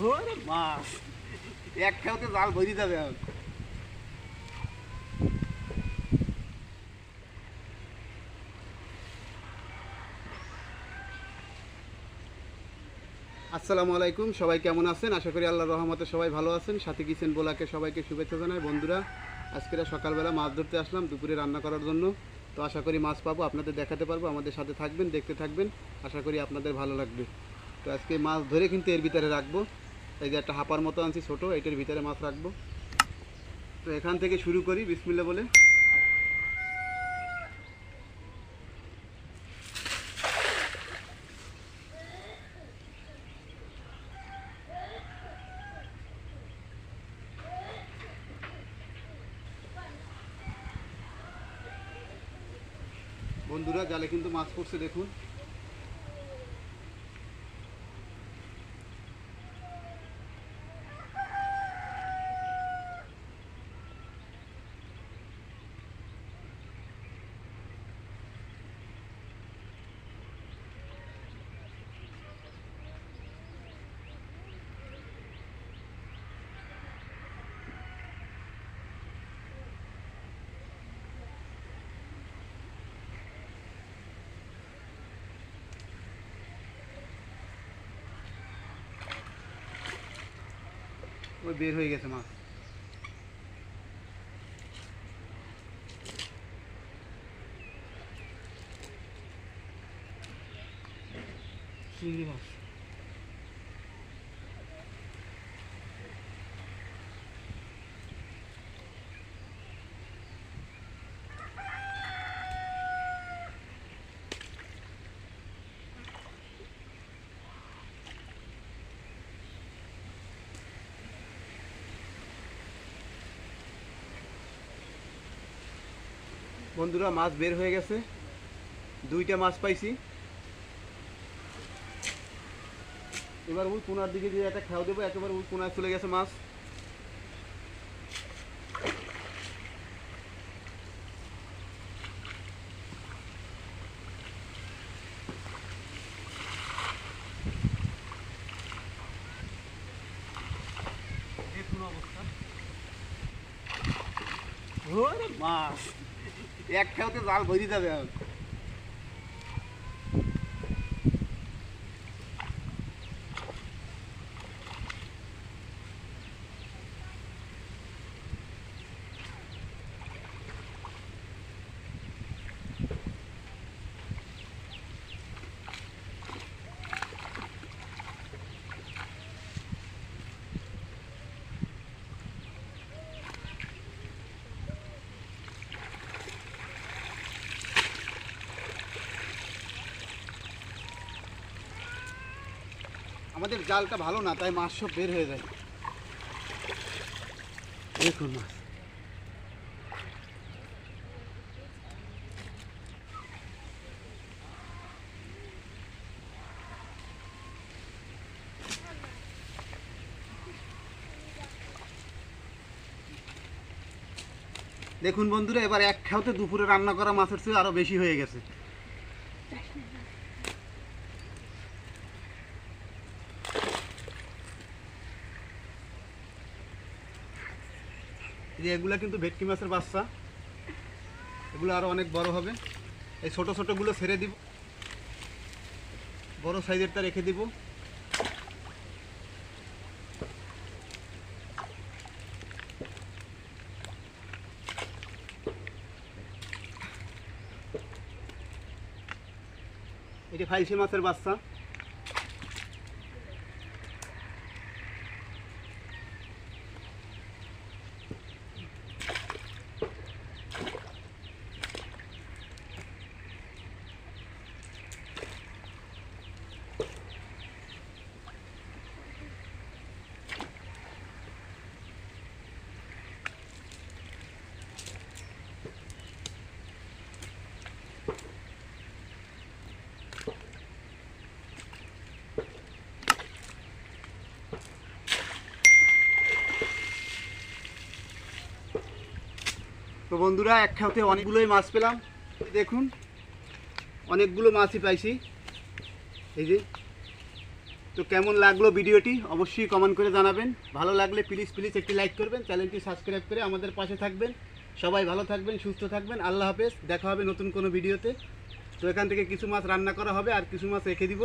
ওরে মাছ এক খেতে জাল ভরি যাবে এখন। আসসালামু আলাইকুম, সবাই কেমন আছেন? আশা করি আল্লাহর রহমতে সবাই ভালো আছেন। সাথী কিচেন ব্লগে সবাইকে শুভেচ্ছা জানাই। বন্ধুরা, আজকে সকালবেলা মাছ ধরতে আসলাম দুপুরে রান্না করার জন্য। তো আশা করি মাছ পাবো, আপনাদের দেখাতে পারবো। আমাদের সাথে থাকবেন, দেখতে থাকবেন, আশা করি আপনাদের ভালো লাগবে। তো আজকে মাছ ধরে কিন্তু এর ভিতরে রাখবো। এই যে একটা হাঁপার মতো আনছি ছোটো, এটার ভিতরে মাছ রাখবো। তো এখান থেকে শুরু করি বিসমিল্লাহ বলে। বন্ধুরা, জালে কিন্তু মাছ পড়ছে দেখুন। ওই বের হয়ে গেছে মাছ। চিংড়ি মাছ। বন্ধুরা, মাছ বের হয়ে গেছে, দুইটা মাছ পাইছি। এবার ওই কোনার দিকে যে একটা খাওয়া দেবো, একেবারে ওই কোনায় চলে গেছে মাছ। দেখুন অবস্থা। ওরে মাছ এক খেতে জাল ভরি যাবে এখন। আমাদের জালটা ভালো না, তাই মাছ সব বের হয়ে যায়। দেখুন মাছ। দেখুন বন্ধুরা, এবার এক খাওতে দুপুরে রান্না করা মাছের চেয়ে আরো বেশি হয়ে গেছে। এগুলা কিন্তু ভেটকি মাছের বাচ্চা, এগুলো আরো অনেক বড় হবে। এই ছোট ছোটগুলো ছেড়ে দিব, বড় সাইজেরটা রেখে দিব। এটি ফাইলসি মাছের বাচ্চা। তো বন্ধুরা, এক খাওতে অনেকগুলোই মাছ পেলাম। দেখুন, অনেকগুলো মাছই পাইছি। এই যে তো কেমন লাগলো ভিডিওটি অবশ্যই কমেন্ট করে জানাবেন। ভালো লাগলে প্লিজ একটি লাইক করবেন, চ্যানেলটি সাবস্ক্রাইব করে আমাদের পাশে থাকবেন। সবাই ভালো থাকবেন, সুস্থ থাকবেন। আল্লাহ হাফেজ, দেখা হবে নতুন কোনো ভিডিওতে। তো এখান থেকে কিছু মাছ রান্না করা হবে আর কিছু মাছ রেখে দিব।